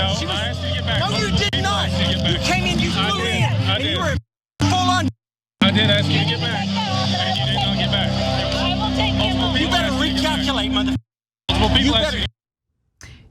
No, She was, I asked you to get back. no, you did not. You came in, you flew in, and you were full on. I did ask you to get back, and you did not get back. I will take him. You better recalculate, mother.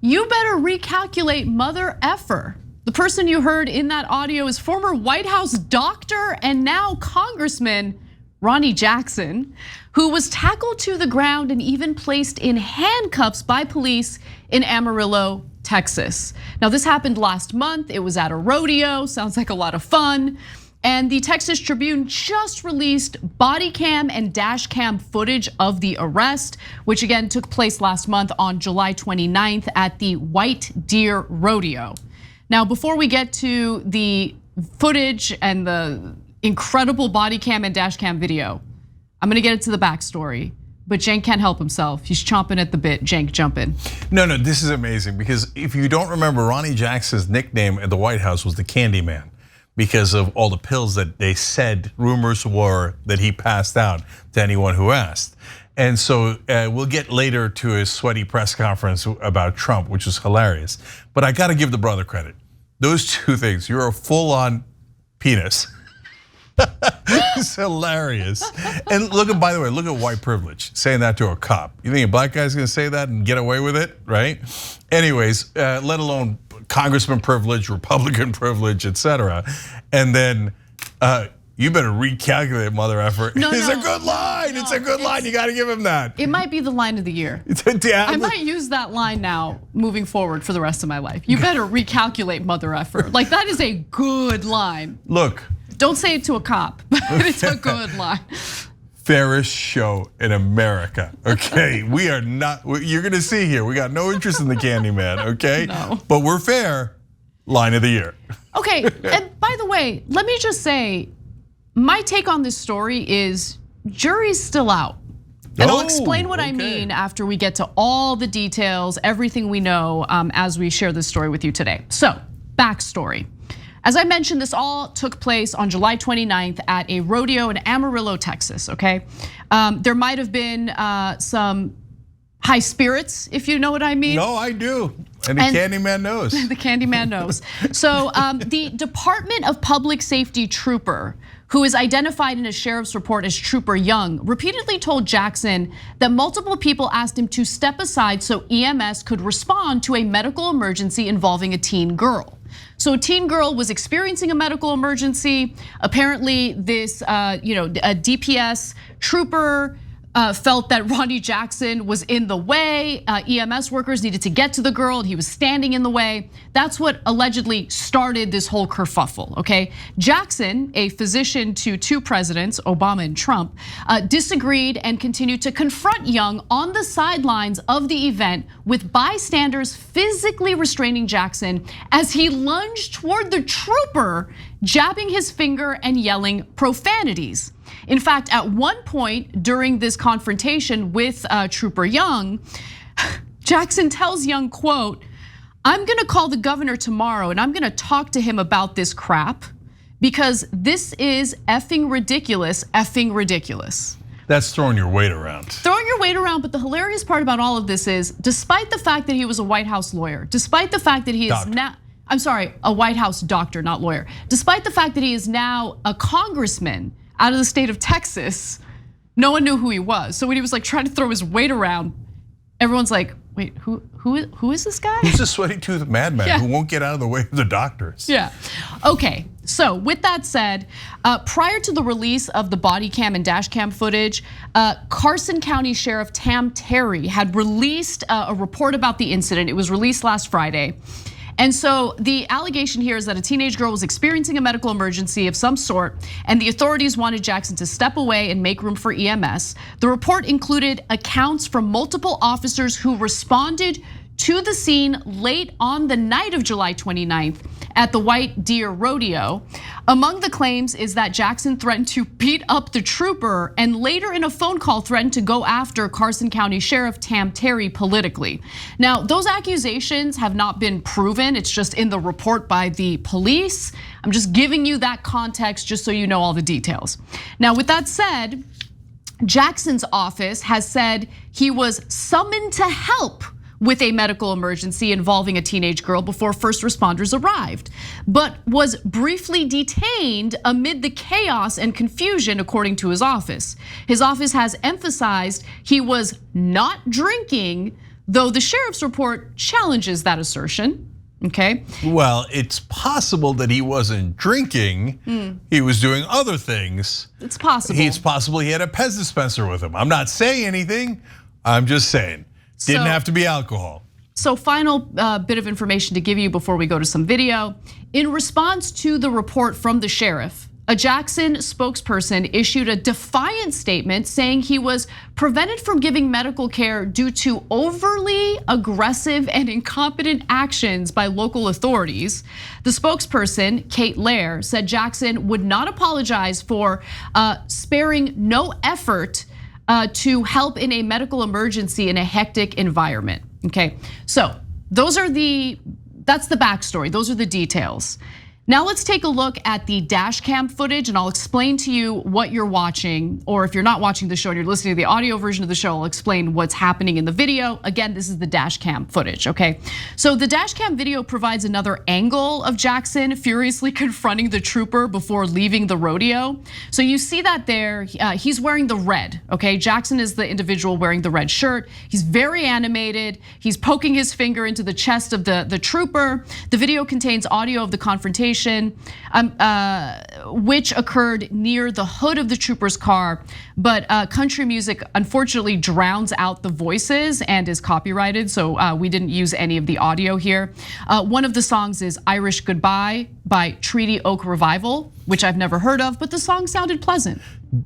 You better recalculate, mother effer. The person you heard in that audio is former White House doctor and now Congressman Ronny Jackson, who was tackled to the ground and even placed in handcuffs by police in Amarillo, Texas. Now, this happened last month. It was at a rodeo. Sounds like a lot of fun. And the Texas Tribune just released body cam and dash cam footage of the arrest, which again took place last month on July 29th at the White Deer Rodeo. Now, before we get to the footage and the incredible body cam and dash cam video, I'm gonna get into the backstory. But Cenk can't help himself. He's chomping at the bit. Cenk, jump in. No, this is amazing because if you don't remember, Ronny Jackson's nickname at the White House was the Candy Man, because of all the pills that they said, rumors were that he passed out to anyone who asked. And so we'll get later to his sweaty press conference about Trump, which was hilarious. But I gotta give the brother credit. Those two things, you're a full-on penis. It's hilarious. And look at, by the way, look at white privilege, saying that to a cop. You think a black guy's gonna say that and get away with it, right? Anyways, let alone congressman privilege, Republican privilege, etc. And then you better recalculate, mother effer. It's a good line. It's a good line. You got to give him that. It might be the line of the year. I might use that line now moving forward for the rest of my life. You better recalculate, mother effer. Like, that is a good line. Look. Don't say it to a cop, but it's a good line. Fairest show in America, okay? We are not, you're gonna see here, we got no interest in the Candyman, okay? No. But we're fair, line of the year. Okay, and by the way, let me just say, my take on this story is jury's still out. And I'll explain what I mean after we get to all the details, everything we know as we share this story with you today. So, backstory. As I mentioned, this all took place on July 29th at a rodeo in Amarillo, Texas, okay? There might have been some high spirits, if you know what I mean. No, I do, and the Candyman knows. The Candyman knows. So the Department of Public Safety trooper, who is identified in a sheriff's report as Trooper Young, repeatedly told Jackson that multiple people asked him to step aside so EMS could respond to a medical emergency involving a teen girl. So a teen girl was experiencing a medical emergency. Apparently this, a DPS trooper felt that Ronny Jackson was in the way. EMS workers needed to get to the girl and he was standing in the way. That's what allegedly started this whole kerfuffle, okay? Jackson, a physician to two presidents, Obama and Trump, disagreed and continued to confront Young on the sidelines of the event, with bystanders physically restraining Jackson as he lunged toward the trooper, jabbing his finger and yelling profanities. In fact, at one point during this confrontation with Trooper Young, Jackson tells Young, quote, "I'm gonna call the governor tomorrow and I'm gonna talk to him about this crap because this is effing ridiculous, effing ridiculous." That's throwing your weight around. Throwing your weight around, but the hilarious part about all of this is, despite the fact that he was a White House lawyer, despite the fact that he is now, I'm sorry, a White House doctor, not lawyer, despite the fact that he is now a congressman out of the state of Texas, no one knew who he was. So when he was like trying to throw his weight around, everyone's like, wait, who is this guy? Who's the sweaty tooth madman who won't get out of the way of the doctors? Yeah, okay, so with that said, prior to the release of the body cam and dash cam footage, Carson County Sheriff Tam Terry had released a report about the incident. It was released last Friday. And so the allegation here is that a teenage girl was experiencing a medical emergency of some sort, and the authorities wanted Jackson to step away and make room for EMS. The report included accounts from multiple officers who responded to the scene late on the night of July 29th at the White Deer Rodeo. Among the claims is that Jackson threatened to beat up the trooper and later in a phone call threatened to go after Carson County Sheriff Tam Terry politically. Now, those accusations have not been proven. It's just in the report by the police. I'm just giving you that context just so you know all the details. Now, with that said, Jackson's office has said he was summoned to help with a medical emergency involving a teenage girl before first responders arrived, but was briefly detained amid the chaos and confusion, according to his office. His office has emphasized he was not drinking, though the sheriff's report challenges that assertion. Okay. Well, it's possible that he wasn't drinking. He was doing other things. It's possible. It's possible he had a Pez dispenser with him. I'm not saying anything. I'm just saying. Didn't have to be alcohol. So final bit of information to give you before we go to some video. In response to the report from the sheriff, a Jackson spokesperson issued a defiant statement saying he was prevented from giving medical care due to overly aggressive and incompetent actions by local authorities. The spokesperson, Kate Lair, said Jackson would not apologize for sparing no effort to help in a medical emergency in a hectic environment. Okay, so that's the backstory. Those are the details. Now let's take a look at the dash cam footage and I'll explain to you what you're watching, or if you're not watching the show and you're listening to the audio version of the show, I'll explain what's happening in the video. Again, this is the dash cam footage, okay? So the dash cam video provides another angle of Jackson furiously confronting the trooper before leaving the rodeo. So you see that there, he's wearing the red, okay? Jackson is the individual wearing the red shirt. He's very animated. He's poking his finger into the chest of the trooper. The video contains audio of the confrontation, which occurred near the hood of the trooper's car, but country music unfortunately drowns out the voices and is copyrighted, so we didn't use any of the audio here. One of the songs is Irish Goodbye by Treaty Oak Revival, which I've never heard of, but the song sounded pleasant.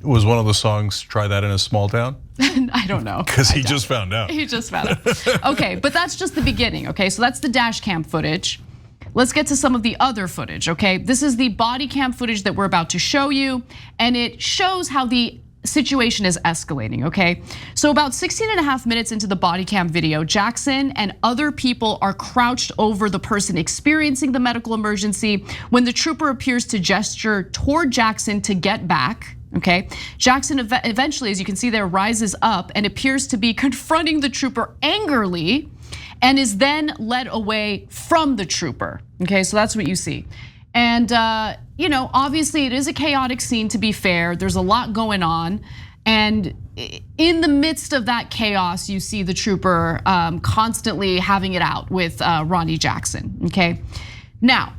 Was one of the songs Try That in a Small Town? I don't know. Because he just found out. He just found out. Okay, but that's just the beginning, okay? So that's the dash cam footage. Let's get to some of the other footage, okay? This is the body cam footage that we're about to show you, and it shows how the situation is escalating, okay? So about 16.5 minutes into the body cam video, Jackson and other people are crouched over the person experiencing the medical emergency when the trooper appears to gesture toward Jackson to get back. Okay, Jackson eventually, as you can see there, rises up and appears to be confronting the trooper angrily, and is then led away from the trooper. Okay, so that's what you see. And obviously it is a chaotic scene, to be fair. There's a lot going on. And in the midst of that chaos, you see the trooper constantly having it out with Ronnie Jackson, okay? Now,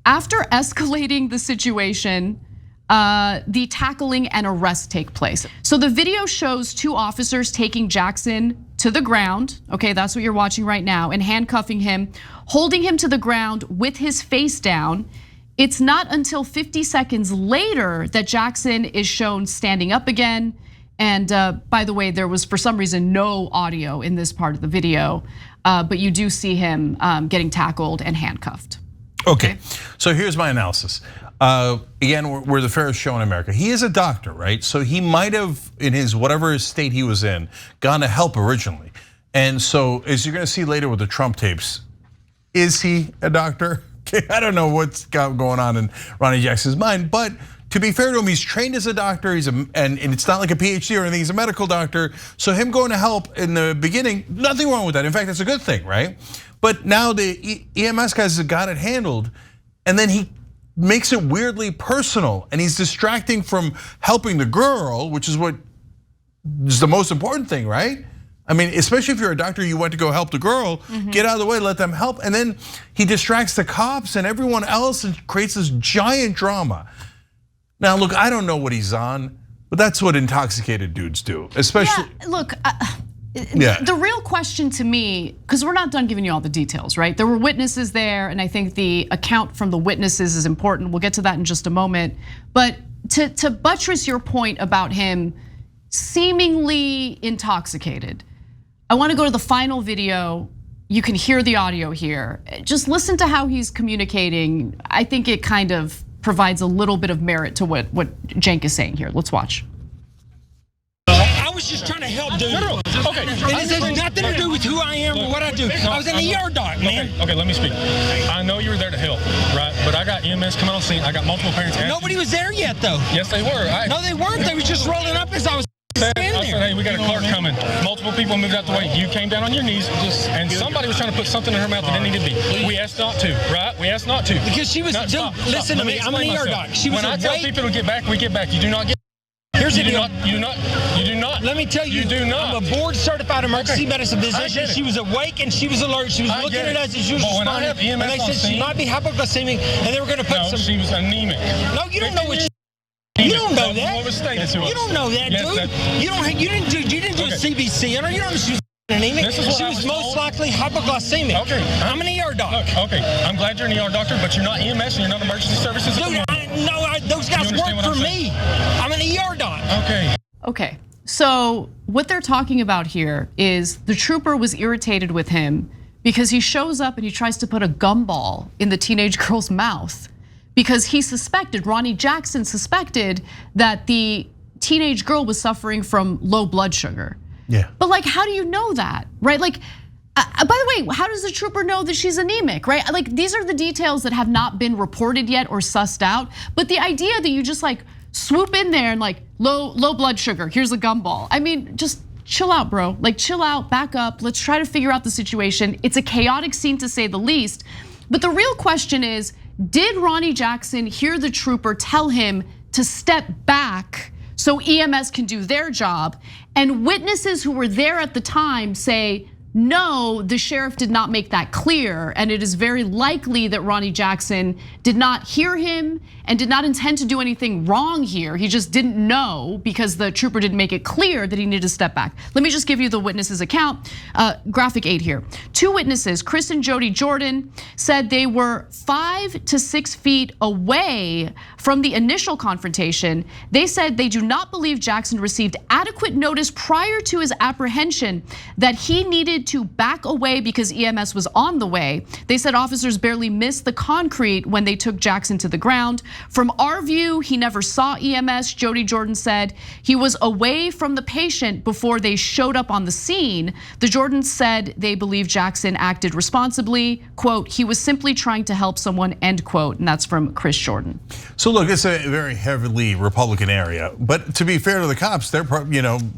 after escalating the situation, the tackling and arrest take place. So the video shows two officers taking Jackson to the ground, okay, that's what you're watching right now, and handcuffing him, holding him to the ground with his face down. It's not until 50 seconds later that Jackson is shown standing up again. And by the way, there was for some reason no audio in this part of the video, but you do see him getting tackled and handcuffed. Okay, so here's my analysis. Again, we're the fairest show in America. He is a doctor, right? So he might have, in his whatever state he was in, gone to help originally. And so, as you're gonna see later with the Trump tapes, is he a doctor? I don't know what's going on in Ronnie Jackson's mind, but to be fair to him, he's trained as a doctor. And it's not like a PhD or anything. He's a medical doctor. So him going to help in the beginning, nothing wrong with that. In fact, it's a good thing, right? But now the EMS guys have got it handled, and then he makes it weirdly personal, and he's distracting from helping the girl, which is what is the most important thing, right? I mean, especially if you're a doctor, you went to go help the girl, get out of the way, let them help. And then he distracts the cops and everyone else and creates this giant drama. Now, look, I don't know what he's on, but that's what intoxicated dudes do, especially. Yeah, look, the real question to me, because we're not done giving you all the details, right? There were witnesses there, and I think the account from the witnesses is important. We'll get to that in just a moment. But to buttress your point about him seemingly intoxicated, I want to go to the final video. You can hear the audio here. Just listen to how he's communicating. I think it kind of provides a little bit of merit to what Cenk is saying here. Let's watch. I was just trying to help, dude. Okay. This has nothing to do with who I am or what I do. I was in the ER doc, man. Okay, let me speak. I know you were there to help, right? But I got EMS coming on scene. I got multiple parents. Nobody was there yet, though. Yes, they were. No, they weren't. They was just rolling up as I was said, hey, we got a clerk coming. Multiple people moved out the way. You came down on your knees, and somebody was trying to put something in her mouth that didn't need to be. We asked not to, right? We asked not to. Because she was, listen to me, I'm an ER doc. When I tell people to get back, we get back. You do not get. Here's the deal. You do not. Let me tell you, you do not. I'm a board certified emergency medicine physician. She was awake and she was alert. She was looking at us and she was responding. And they said she might be hypoglycemic and they were going to put some. She was anemic. No, you don't know what. You don't know that. What was stated to us. You don't know that, dude. You didn't do a CBC on her. You don't know she was anemic. She was most likely hypoglycemic. Okay. I'm an ER doc. Look, okay. I'm glad you're an ER doctor, but you're not EMS and you're not emergency services. Dude, those guys work for me. I'm an ER doc. Okay. Okay. So what they're talking about here is the trooper was irritated with him because he shows up and he tries to put a gumball in the teenage girl's mouth because he suspected, Ronnie Jackson suspected that the teenage girl was suffering from low blood sugar. Yeah. But like, how do you know that, right? Like, by the way, how does the trooper know that she's anemic, right? Like, these are the details that have not been reported yet or sussed out. But the idea that you just like swoop in there and like low blood sugar, here's a gumball. I mean, just chill out, bro. Like, chill out, back up. Let's try to figure out the situation. It's a chaotic scene to say the least. But the real question is, did Ronnie Jackson hear the trooper tell him to step back so EMS can do their job? And witnesses who were there at the time say, no, the sheriff did not make that clear. And it is very likely that Ronnie Jackson did not hear him and did not intend to do anything wrong here. He just didn't know because the trooper didn't make it clear that he needed to step back. Let me just give you the witness's account. Graphic 8 here. 2 witnesses, Chris and Jody Jordan, said they were 5 to 6 feet away from the initial confrontation. They said they do not believe Jackson received adequate notice prior to his apprehension that he needed to back away because EMS was on the way. They said officers barely missed the concrete when they took Jackson to the ground. From our view, he never saw EMS. Jody Jordan said he was away from the patient before they showed up on the scene. The Jordans said they believe Jackson acted responsibly. Quote, he was simply trying to help someone, end quote. And that's from Chris Jordan. So look, it's a very heavily Republican area, but to be fair to the cops, they're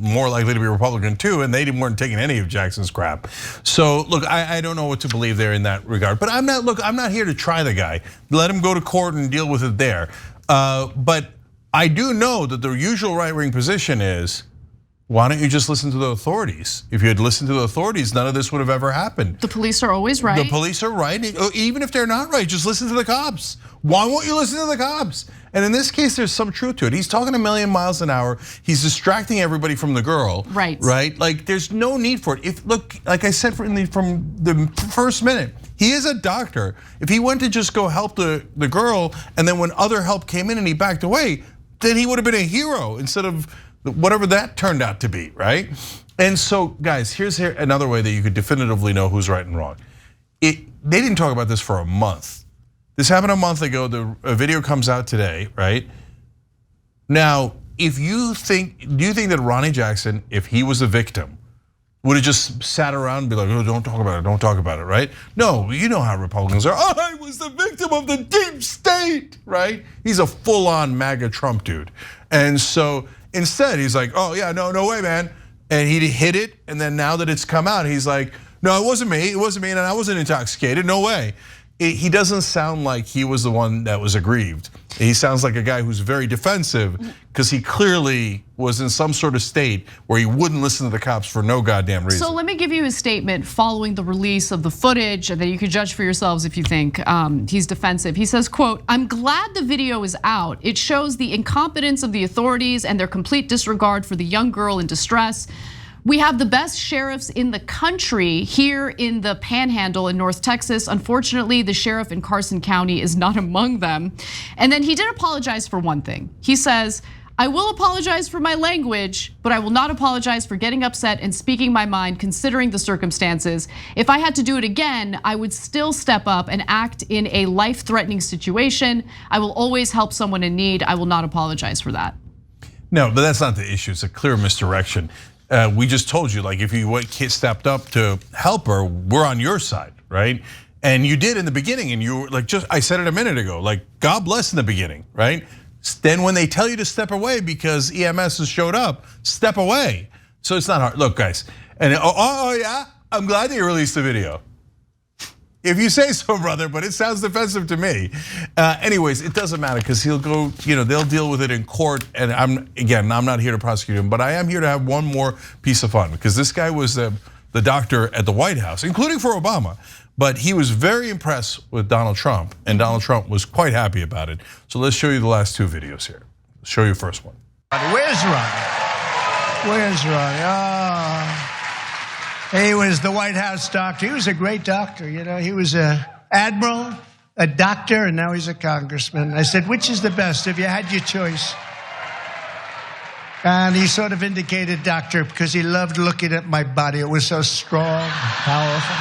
more likely to be Republican too, and they weren't taking any of Jackson's crap. So look, I don't know what to believe there in that regard, but I'm not here to try the guy. Let him go to court and deal with it there. But I do know that the usual right-wing position is, why don't you just listen to the authorities? If you had listened to the authorities, none of this would have ever happened. The police are always right. The police are right, even if they're not right, just listen to the cops. Why won't you listen to the cops? And in this case, there's some truth to it. He's talking a million miles an hour. He's distracting everybody from the girl. Right. Right? Like, there's no need for it. Look, like I said from the first minute, he is a doctor. If he went to just go help the girl, and then when other help came in and he backed away, then he would have been a hero instead of whatever that turned out to be, right? And so, guys, here's another way that you could definitively know who's right and wrong. They didn't talk about this for a month. This happened a month ago. The video comes out today, right? Now, do you think that Ronnie Jackson, if he was a victim, would have just sat around and be like, oh, don't talk about it, right? No, you know how Republicans are. Oh, I was the victim of the deep state, right? He's a full-on MAGA Trump dude. And so instead, he's like, oh yeah, no way, man. And he hid it, and then now that it's come out, he's like, no, it wasn't me, and I wasn't intoxicated, no way. He doesn't sound like he was the one that was aggrieved. He sounds like a guy who's very defensive because he clearly was in some sort of state where he wouldn't listen to the cops for no goddamn reason. So let me give you his statement following the release of the footage, and then you can judge for yourselves if you think he's defensive. He says, quote, I'm glad the video is out. It shows the incompetence of the authorities and their complete disregard for the young girl in distress. We have the best sheriffs in the country here in the Panhandle in North Texas. Unfortunately, the sheriff in Carson County is not among them. And then he did apologize for one thing. He says, I will apologize for my language, but I will not apologize for getting upset and speaking my mind considering the circumstances. If I had to do it again, I would still step up and act in a life-threatening situation. I will always help someone in need. I will not apologize for that. No, but that's not the issue. It's a clear misdirection. We just told you, like, if you stepped up to help her, we're on your side, right? And you did in the beginning, and you were like, I said it a minute ago, like, God bless in the beginning, right? Then when they tell you to step away because EMS has showed up, step away. So it's not hard. Look, guys, and yeah, I'm glad they released the video. If you say so, brother, but it sounds defensive to me. Anyways, it doesn't matter because he'll go, they'll deal with it in court. And I'm not here to prosecute him, but I am here to have one more piece of fun because this guy was the doctor at the White House, including for Obama. But he was very impressed with Donald Trump, and Donald Trump was quite happy about it. So let's show you the last two videos here. Let's show you the first one. Where's Ronnie? Where's Ronnie? Oh. He was the White House doctor. He was a great doctor, He was an admiral, a doctor, and now he's a congressman. I said, which is the best if you had your choice? And he sort of indicated doctor because he loved looking at my body. It was so strong, powerful.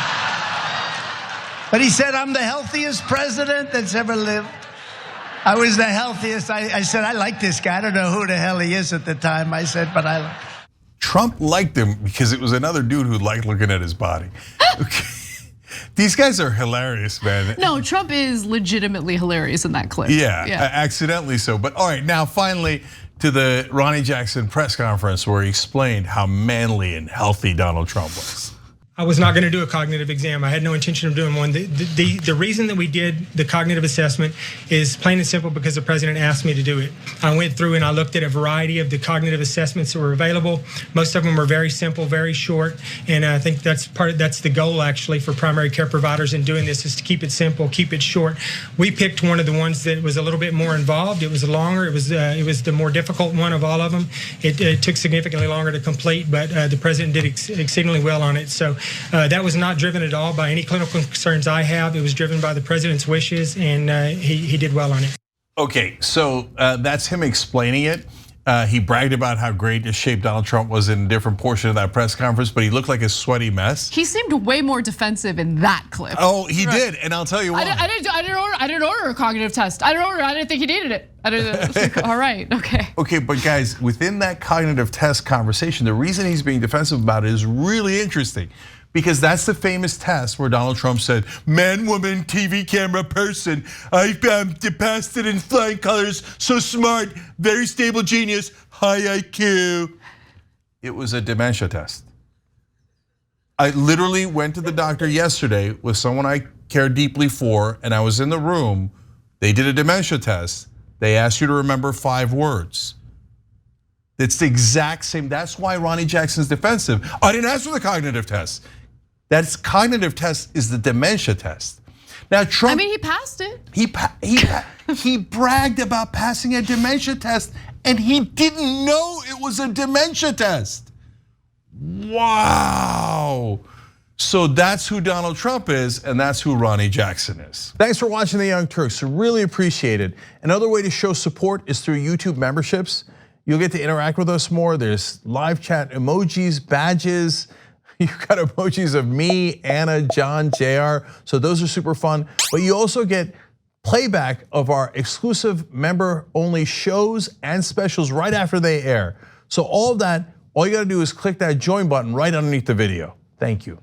But he said, I'm the healthiest president that's ever lived. I was the healthiest. I said, I like this guy. I don't know who the hell he is at the time. I said, but I... Trump liked him because it was another dude who liked looking at his body. Okay. These guys are hilarious, man. No, Trump is legitimately hilarious in that clip. Yeah, accidentally so. But all right, now finally to the Ronnie Jackson press conference where he explained how manly and healthy Donald Trump was. I was not going to do a cognitive exam. I had no intention of doing one. The reason that we did the cognitive assessment is plain and simple because the president asked me to do it. I went through and I looked at a variety of the cognitive assessments that were available. Most of them were very simple, very short, and I think that's the goal actually for primary care providers in doing this is to keep it simple, keep it short. We picked one of the ones that was a little bit more involved. It was longer. It was the more difficult one of all of them. It took significantly longer to complete, but the president did exceedingly well on it. So. That was not driven at all by any clinical concerns I have. It was driven by the president's wishes, and he did well on it. Okay, so that's him explaining it. He bragged about how great a shape Donald Trump was in a different portion of that press conference, but he looked like a sweaty mess. He seemed way more defensive in that clip. Oh, he did, and I'll tell you why. I didn't order a cognitive test. I didn't think he needed it. All right, okay. Okay, but guys, within that cognitive test conversation, the reason he's being defensive about it is really interesting. Because that's the famous test where Donald Trump said, man, woman, TV camera, person, I passed it in flying colors, so smart, very stable genius, high IQ. It was a dementia test. I literally went to the doctor yesterday with someone I care deeply for, and I was in the room. They did a dementia test. They asked you to remember 5 words. It's the exact same. That's why Ronnie Jackson's defensive. I didn't ask for the cognitive test. That cognitive test is the dementia test. Now Trump, I mean, he passed it. He bragged about passing a dementia test, and he didn't know it was a dementia test. Wow. So that's who Donald Trump is, and that's who Ronnie Jackson is. Thanks for watching The Young Turks. Really appreciate it. Another way to show support is through YouTube memberships. You'll get to interact with us more. There's live chat emojis, badges. You've got emojis of me, Anna, John, JR. So those are super fun. But you also get playback of our exclusive member-only shows and specials right after they air. So all of that, all you gotta do is click that join button right underneath the video. Thank you.